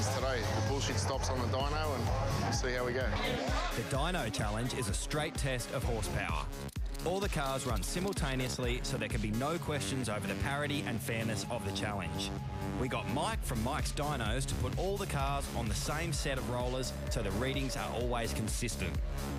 happens today. The bullshit stops on the dyno and we'll see how we go. The Dyno Challenge is a straight test of horsepower. All the cars run simultaneously, so there can be no questions over the parity and fairness of the challenge. We got Mike from Mikes Dynos to put all the cars on the same set of rollers so the readings are always consistent.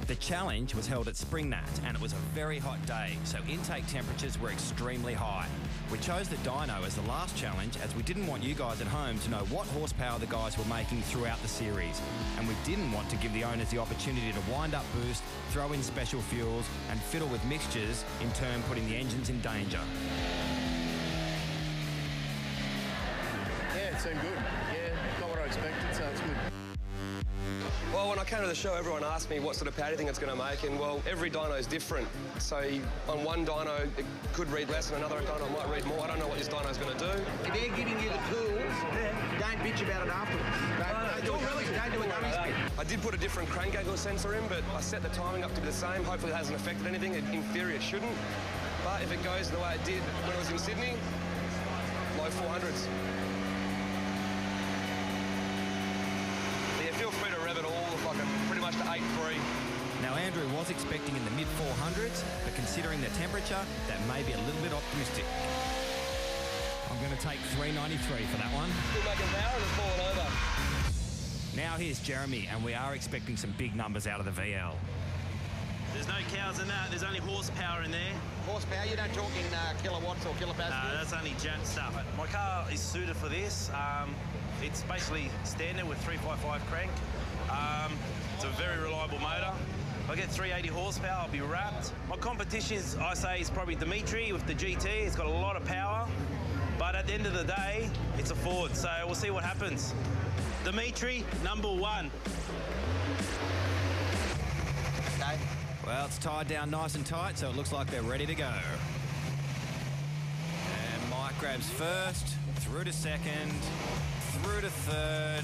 The challenge was held at Springnat and it was a very hot day, so intake temperatures were extremely high. We chose the dyno as the last challenge as we didn't want you guys at home to know what horsepower the guys were making throughout the series, and we didn't want to give the owners the opportunity to wind up boost, throw in special fuels and fiddle with mixtures, in turn putting the engines in danger. Yeah, it seemed good. Yeah, not what I expected, so it's good. Well, when I came to the show, everyone asked me what sort of power do you think it's going to make, and well, every dyno is different. So on one dyno, it could read less, and another dyno might read more. I don't know what this dyno is going to do. If they're giving you the tools, don't bitch about it afterwards. Don't do a dummy spin. I did put a different crank angle sensor in, but I set the timing up to be the same. Hopefully it hasn't affected anything. In theory, it shouldn't. But if it goes the way it did when I was in Sydney, low 400s. Yeah, feel free to rev it all pretty much to 8.3. Now Andrew was expecting in the mid 400s, but considering the temperature, that may be a little bit optimistic. I'm going to take 393 for that one. Still making power and it's falling over. Now here's Jeremy, and we are expecting some big numbers out of the VL. There's no cows in that, there's only horsepower in there. Horsepower, you don't talk in kilowatts or kilopascals? No, that's only jet stuff. My car is suited for this. It's basically standard with 355 crank. It's a very reliable motor. If I get 380 horsepower, I'll be wrapped. My competition is, I say, is probably Dimitri with the GT. It's got a lot of power, but at the end of the day, it's a Ford, so we'll see what happens. Dimitri, number 1. Okay. Well, it's tied down nice and tight, so it looks like they're ready to go. And Mike grabs first, through to second, through to third,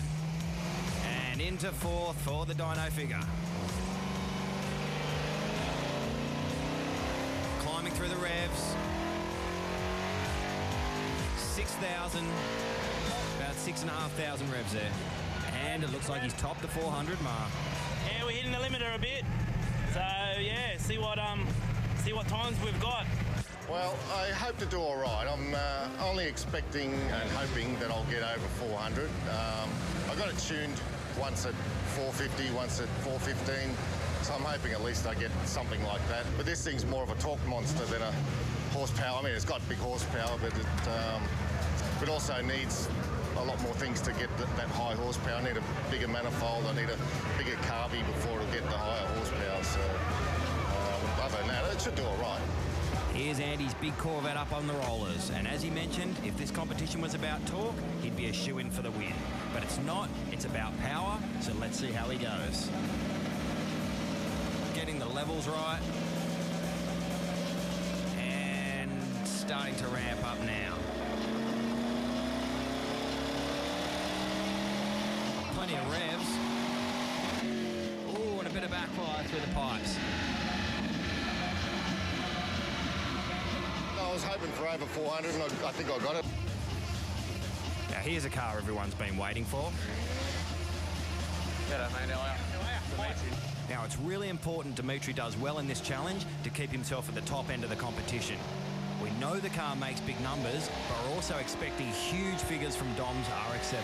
and into fourth for the dyno figure. Climbing through the revs. 6,000, about 6,500 revs there. And it looks like he's topped the 400 mark. Yeah, we're hitting the limiter a bit. So yeah, see what times we've got. Well, I hope to do all right. I'm only expecting and hoping that I'll get over 400. I got it tuned once at 450, once at 415, so I'm hoping at least I get something like that. But this thing's more of a torque monster than a horsepower. I mean, it's got big horsepower, but it also needs a lot more things to get that high horsepower. I need a bigger manifold, I need a bigger carby before it'll get the higher horsepower. So other than that, it should do all right. Here's Andy's big Corvette up on the rollers, and as he mentioned, if this competition was about torque, he'd be a shoo-in for the win. But it's not, it's about power, so let's see how he goes. Getting the levels right, and starting to ramp up now. Plenty of revs. Ooh, and a bit of backfire through the pipes. I was hoping for over 400, and I think I got it. Now here's a car everyone's been waiting for. Now it's really important Dimitri does well in this challenge to keep himself at the top end of the competition. We know the car makes big numbers, but we're also expecting huge figures from Dom's RX-7.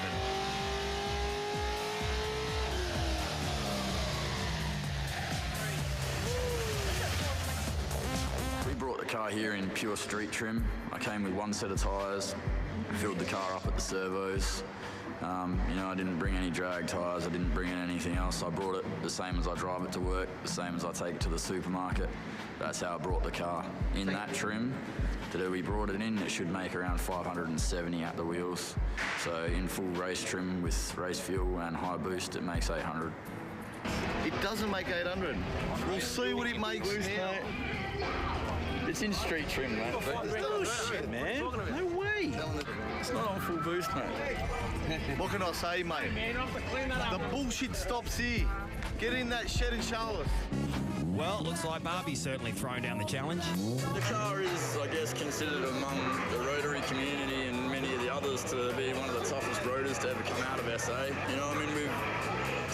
We brought the car here in pure street trim. I came with one set of tyres, filled the car up at the servos. You know, I didn't bring any drag tyres, I didn't bring in anything else. I brought it the same as I drive it to work, the same as I take it to the supermarket. That's how I brought the car. In that trim, that we brought it in, it should make around 570 at the wheels. So in full race trim with race fuel and high boost, it makes 800. It doesn't make 800. We'll see what it makes now. It's in street trim, mate. Bullshit, man. No way. It's not on full boost, mate. What can I say, mate? The bullshit stops here. Get in that shed and show us. Well, it looks like Barbie's certainly thrown down the challenge. The car is, I guess, considered among the rotary community and many of the other us to be one of the toughest roaders to ever come out of SA. You know, I mean, we've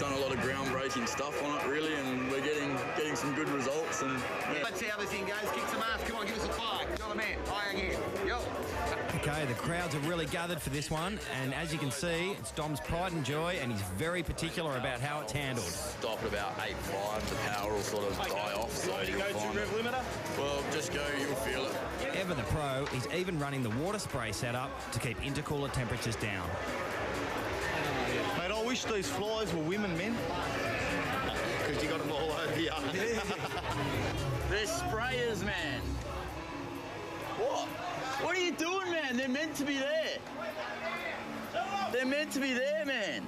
done a lot of groundbreaking stuff on it, really, and we're getting some good results. And yeah. Let's see how this thing goes. Kick some ass. Come on, give us a fire. You're the man. High again. Yo. Okay, the crowds are really gathered for this one, and as you can see, it's Dom's pride and joy, and he's very particular about how it's handled. Stop at about 8.5, the power will sort of die off, so you'll find it. limiter? Well, just go, you'll feel it. Ever the pro, he's even running the water spray setup to keep intercooler temperatures down. Mate, I wish these flies were women, man. Because you got them all over you. They're sprayers, man. What? What are you doing, man? They're meant to be there. They're meant to be there, man.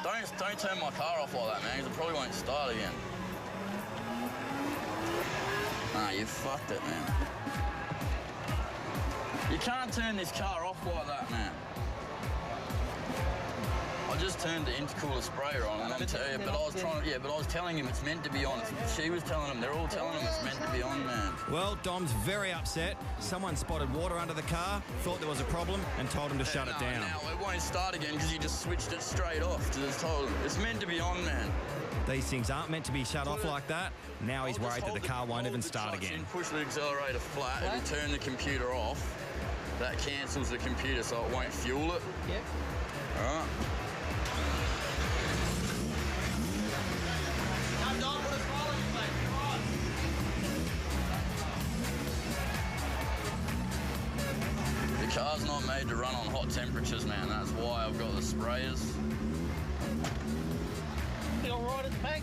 Don't turn my car off like that, man, because it probably won't start again. Nah, you fucked it, man. You can't turn this car off like that, man. I just turned the intercooler sprayer on, and I was telling him it's meant to be on. She was telling him, they're all telling him it's meant to be on, man. Well, Dom's very upset. Someone spotted water under the car, thought there was a problem, and told him to shut it down. No, it won't start again because you just switched it straight off. Just told him it's meant to be on, man. These things aren't meant to be shut off like that. Now he's worried that the car won't even start again. Push the accelerator flat, and you turn the computer off. That cancels the computer so it won't fuel it. Yep. All right. The car's not made to run on hot temperatures, man. That's why I've got the sprayers. You all right at the back?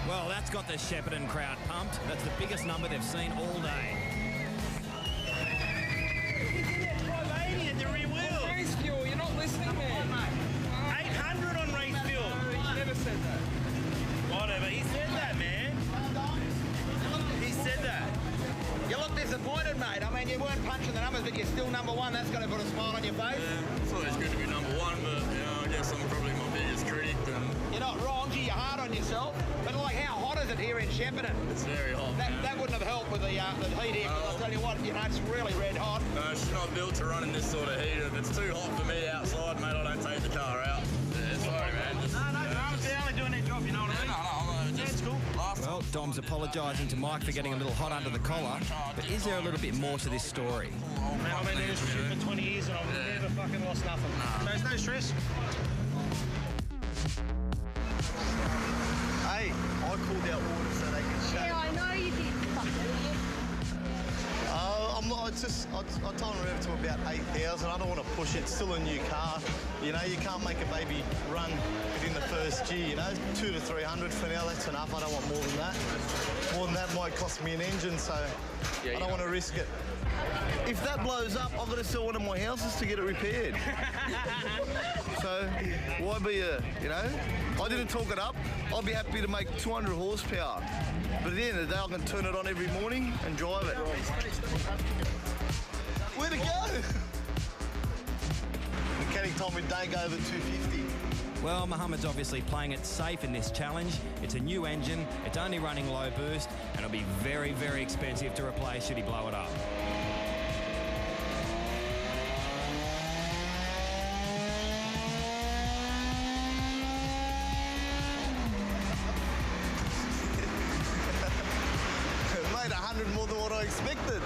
Well, that's got the Shepparton crowd pumped. That's the biggest number they've seen all day. 580 at the rear wheel. Race fuel, you're not listening, man. 800 on race fuel. No, he never said that. Whatever, he said that, man. He said that. You look disappointed, mate. I mean, you weren't punching the numbers, but you're still number one. That's got to put a smile on your face. Yeah, it's always good to be number one, but, you know, I guess I'm probably my biggest critic. And You're not wrong, gee, you're hard on yourself. But, like, how hot is it here in Shepparton? it's very hot, man. That wouldn't have helped with the heat here, because I'll tell you what, you know, it's really red hot. She's not built to run in this sort of heat. If it's too hot for me outside, mate, I don't take the car out. Yeah, sorry, man. They're only doing their job, you know what I mean? It's cool. Well, Dom's apologising to Mike for getting a little hot under the collar, but is there a little bit more to this story? Man, I've been in the industry for 20 years and I've never fucking lost nothing. There's no stress. Hey, I called out water so they can shut. Yeah, I know you did, fucking idiot. I told him to about 8,000. I don't want to push it. It's still a new car. You know, you can't make a baby run within the first year, you know. 200 to 300 for now, that's enough. I don't want more than that. More than that might cost me an engine, so I don't want to risk it. If that blows up, I've got to sell one of my houses to get it repaired. So why be you know? I didn't talk it up. I'll be happy to make 200 horsepower. But at the end of the day, I can turn it on every morning and drive it. Where'd it go? Mechanic told me don't go over 250. Well, Mohammed's obviously playing it safe in this challenge. It's a new engine, it's only running low boost, and it'll be very, very expensive to replace should he blow it up. Made 100 more than what I expected.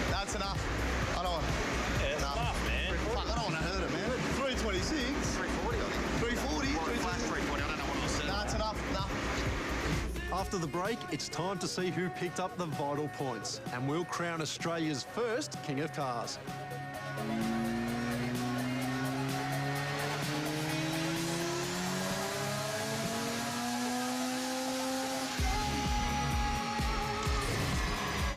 That's enough. I don't want. Yeah, it's enough, man. Fuck, I don't want to hurt it, man. 326. 340, I think. 340. 340, I don't know what I said. Nah, it's enough. Enough. After the break, it's time to see who picked up the vital points, and we'll crown Australia's first King of Cars.